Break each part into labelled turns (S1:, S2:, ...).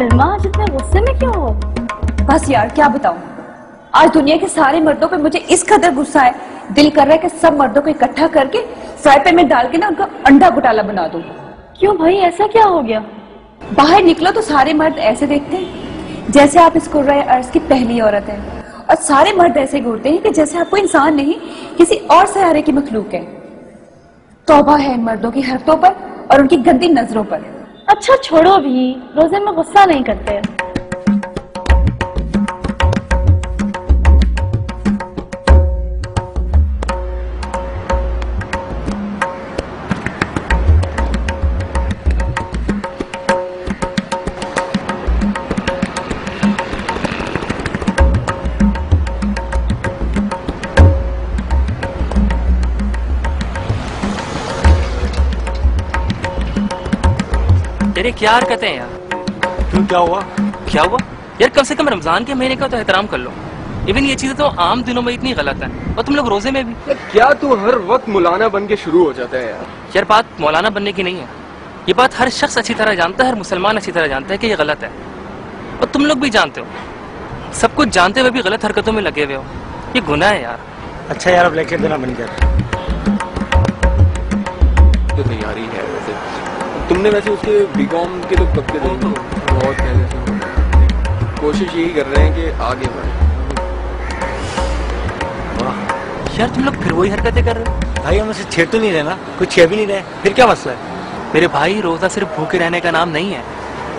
S1: सलमा आज इतने गुस्से में क्यों हो?
S2: बस यार क्या बताऊं, आज दुनिया के सारे मर्दों पे मुझे इस कदर गुस्सा है, दिल कर रहा है कि सब मर्दों को इकट्ठा करके फ्राई पैन में डाल के ना उनका अंडा घोटाला बना दूं।
S1: क्यों भाई, ऐसा क्या हो गया?
S2: बाहर निकलो तो सारे मर्द ऐसे देखते हैं जैसे आप इस कुर्राए अर्ज की पहली औरत हैं, और सारे मर्द ऐसे घूरते हैं कि जैसे आप कोई इंसान नहीं किसी और सयारे की मखलूक है। तौबा है इन मर्दों की हरकतों पर और उनकी गंदी नजरों पर।
S1: अच्छा छोड़ो भी, रोजे में गुस्सा नहीं करते।
S3: तेरे क्या हरकतें हैं यार?
S4: क्यों, क्या हुआ?
S3: क्या हुआ यार? कम से कम रमजान के महीने का तो एहतराम कर लो। इवन ये चीजें तो आम दिनों में इतनी गलत है, और तुम लोग रोजे में भी।
S4: क्या तू हर वक्त मौलाना बन के शुरू हो जाता है यार?
S3: यार बात मौलाना बनने की नहीं है, ये बात हर शख्स अच्छी तरह जानता है, हर मुसलमान अच्छी तरह जानता है कि ये गलत है, और तुम लोग भी जानते हो। सब कुछ जानते हुए भी गलत हरकतों में लगे हुए हो, ये गुनाह है यार।
S5: अच्छा यार, अब लेक्चर देना बंद कर।
S4: तो तैयारी है वैसे। तुमने वैसे उसके बीकॉम के तो कब के बहुत पहले से हो गए। कोशिश यही कर रहे हैं कि आगे बढ़े।
S3: वाह यार, तुम लोग फिर वही हरकतें कर रहे हो।
S5: भाई हम उसे छेड़ तो नहीं रहे ना, कुछ छेड़ भी नहीं रहे, फिर क्या मसला है?
S3: मेरे भाई, रोजा सिर्फ भूखे रहने का नाम नहीं है।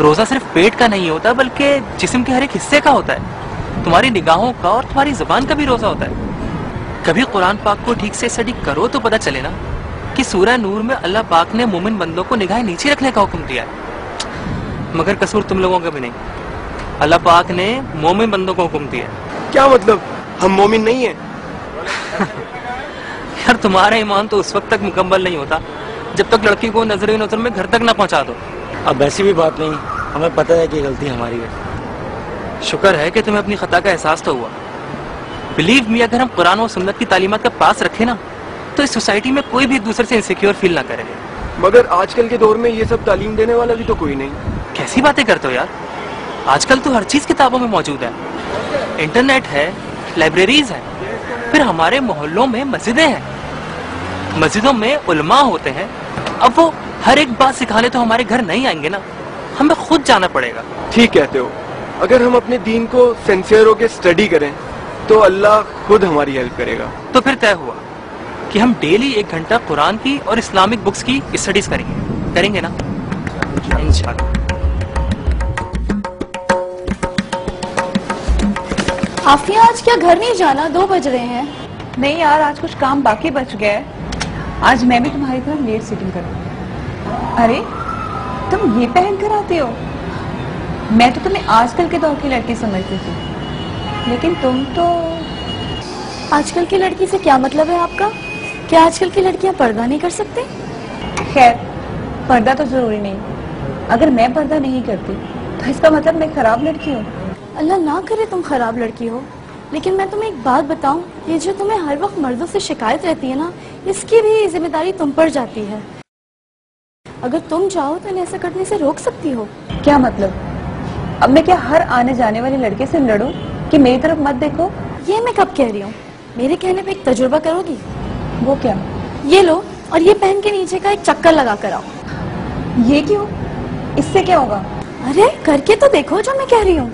S3: रोजा सिर्फ पेट का नहीं होता, बल्कि जिस्म के हर एक हिस्से का होता है। तुम्हारी निगाहों का और तुम्हारी जुबान का भी रोजा होता है। कभी कुरान पाक को ठीक से स्टडी करो तो पता चले ना कि सूरह नूर में अल्लाह पाक ने मोमिन बंदों को निगाहें नीचे रखने का हुक्म दिया है, मगर कसूर तुम लोगों का भी नहीं। अल्लाह पाक ने मोमिन बंदों को हुक्म दिया है।
S4: क्या मतलब, हम मोमिन नहीं है?
S3: यार तुम्हारा ईमान तो उस वक्त तक मुकम्मल नहीं होता जब तक लड़की को नजर नजर में घर तक ना पहुंचा दो।
S5: अब ऐसी भी बात नहीं, हमें पता है कि गलती हमारी है।
S3: शुक्र है कि तुम्हें अपनी खता का एहसास तो हुआ। बिलीव मी, अगर हम कुरान और सुन्नत की तालीमात का पास रखें ना, तो इस सोसाइटी में कोई भी एक दूसरे से इनसिक्योर फील ना करे।
S4: मगर आजकल के दौर में ये सब तालीम देने वाला भी तो कोई नहीं।
S3: कैसी बातें करते हो यार? आजकल तो हर चीज किताबों में मौजूद है। इंटरनेट है, लाइब्रेरीज है, फिर हमारे मोहल्लों में मस्जिदें हैं, मस्जिदों में उलमा होते हैं। अब वो हर एक बात सिखाने तो हमारे घर नहीं आएंगे ना, हमें खुद जाना पड़ेगा।
S4: ठीक कहते हो, अगर हम अपने दीन को सिंसियर होकर स्टडी करें तो अल्लाह खुद हमारी हेल्प करेगा।
S3: तो फिर तय हुआ कि हम डेली 1 घंटा कुरान की और इस्लामिक बुक्स की स्टडीज करेंगे ना, इंशाल्लाह।
S1: आफिया, आज क्या घर नहीं जाना? 2 बज रहे हैं।
S2: नहीं यार, आज कुछ काम बाकी बच गया है, आज मैं भी तुम्हारी तरह लेट सीटिंग करूंगी। अरे तुम ये पहन कर आते हो? मैं तो तुम्हें आजकल के दौर की लड़की समझती थी, लेकिन तुम तो।
S1: आजकल की लड़की से क्या मतलब है आपका? क्या आजकल की लड़कियां पर्दा नहीं कर सकती?
S2: खैर, पर्दा तो जरूरी नहीं। अगर मैं पर्दा नहीं करती तो इसका मतलब मैं खराब लड़की हूँ?
S1: अल्लाह ना करे तुम खराब लड़की हो, लेकिन मैं तुम्हें एक बात बताऊं, ये जो तुम्हें हर वक्त मर्दों से शिकायत रहती है ना, इसकी भी जिम्मेदारी तुम पर जाती है। अगर तुम चाहो तो इन्हें ऐसा करने से रोक सकती हो।
S2: क्या मतलब? अब मैं क्या हर आने जाने वाली लड़के से लड़ूं कि मेरी तरफ मत देखो?
S1: ये मैं कब कह रही हूँ? मेरे कहने पे एक तजुर्बा करोगी?
S2: वो क्या?
S1: ये लो और ये पहन के नीचे का एक चक्कर लगा कर आओ।
S2: ये क्यों? इससे क्या होगा?
S1: अरे करके तो देखो जो मैं कह रही हूँ।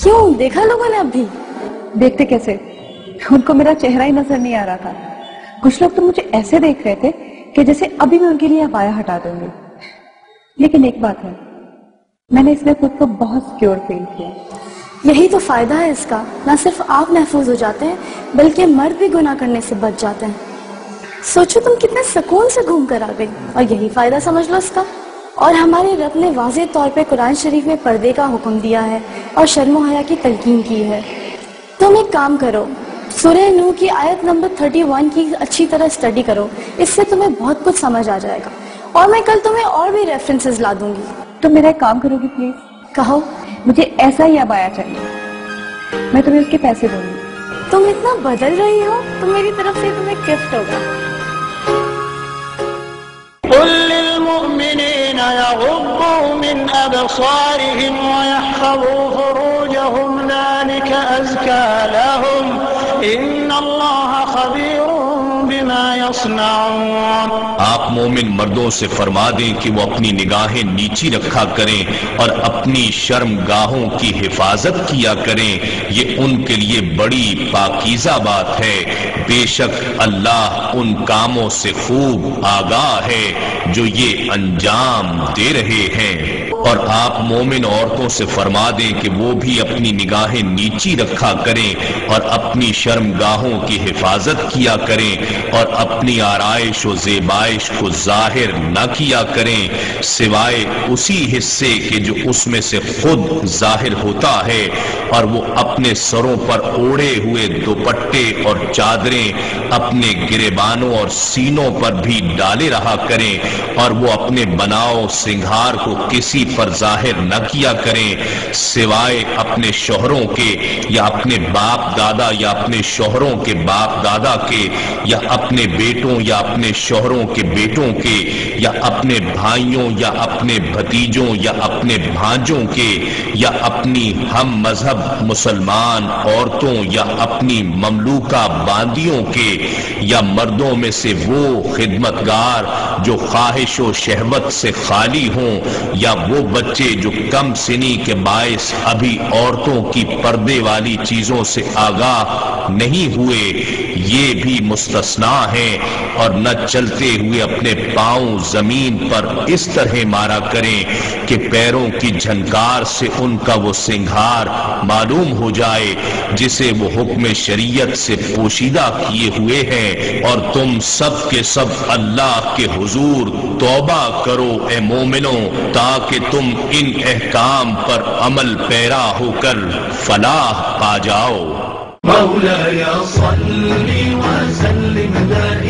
S1: क्यों, देखा लोगों ने? अब भी
S2: देखते कैसे? उनको मेरा चेहरा ही नजर नहीं आ रहा था। कुछ लोग तो मुझे ऐसे देख रहे थे कि जैसे अभी मैं उनके लिए अबाया हटा दूंगी। लेकिन एक बात है, मैंने इसमें खुद को बहुत सिक्योर फील किया।
S1: یہی تو فائدہ ہے اس کا، نہ صرف آپ محفوظ ہو جاتے ہیں بلکہ مرد بھی گناہ کرنے سے بچ جاتے ہیں۔ سوچو تم کتنے سکون سے گھوم کر آ گئی، اور یہی فائدہ سمجھ لو اس کا۔ اور ہمارے رب نے واضح طور پہ قرآن شریف میں پردے کا حکم دیا ہے اور شرم و حیا کی تلقین کی ہے۔ تم ایک کام کرو، سورہ نوح کی آیت نمبر 31 کی اچھی طرح اسٹڈی کرو، اس سے تمہیں بہت کچھ سمجھ آ جائے گا، اور میں کل تمہیں اور بھی ریفرنسز لا دوں گی۔
S2: تم میرا ایک کام کرو گی پلیز؟
S1: کہو۔
S2: مجھے ایسا ہی ابایا چاہیے، میں تمہیں اس کے پیسے دوں گی۔
S1: تم اتنا بدل رہی ہو تو میری طرف سے تمہیں گفٹ ہوگا۔
S6: قل للمؤمنين يغضوا من أبصارهم ويحفظوا فروجهم ذلك أزكى لهم إن الله خبير بما يصنعون۔
S7: آپ مومن مردوں سے فرما دیں کہ وہ اپنی نگاہیں نیچی رکھا کریں اور اپنی شرم گاہوں کی حفاظت کیا کریں، یہ ان کے لیے بڑی پاکیزہ بات ہے۔ بے شک اللہ ان کاموں سے خوب آگاہ ہے جو یہ انجام دے رہے ہیں۔ اور آپ مومن عورتوں سے فرما دیں کہ وہ بھی اپنی نگاہیں نیچی رکھا کریں اور اپنی شرم گاہوں کی حفاظت کیا کریں اور اپنی آرائش و زیبائش کو ظاہر نہ کیا کریں سوائے اسی حصے کے جو اس میں سے خود ظاہر ہوتا ہے، اور وہ اپنے سروں پر اوڑھے ہوئے دوپٹے اور چادریں اپنے گریبانوں اور سینوں پر بھی ڈالے رہا کریں، اور وہ اپنے بناؤ سنگھار کو کسی پر ظاہر نہ کیا کریں سوائے اپنے شوہروں کے یا اپنے باپ دادا یا اپنے شوہروں کے باپ دادا کے یا اپنے بیٹوں یا اپنے شوہروں کے بیٹوں کے یا اپنے بھائیوں یا اپنے بھتیجوں یا اپنے بھانجوں کے یا اپنی ہم مذہب مسلمان عورتوں یا اپنی مملوکہ باندیوں کے یا مردوں میں سے وہ خدمتگار جو خواہش و شہوت سے خالی ہوں یا وہ بچے جو کم سنی کے باعث ابھی عورتوں کی پردے والی چیزوں سے آگاہ نہیں ہوئے، یہ بھی مستثنا ہیں۔ اور نہ چلتے ہوئے اپنے پاؤں زمین پر اس طرح مارا کریں کہ پیروں کی جھنکار سے ان کا وہ سنگھار معلوم ہو جائے جسے وہ حکم شریعت سے پوشیدہ کیے ہوئے ہیں۔ اور تم سب کے سب اللہ کے حضور توبہ کرو اے مومنوں، تاکہ تم ان احکام پر عمل پیرا ہو کر فلاح پا جاؤ۔
S6: مولاي صل وسلم دائما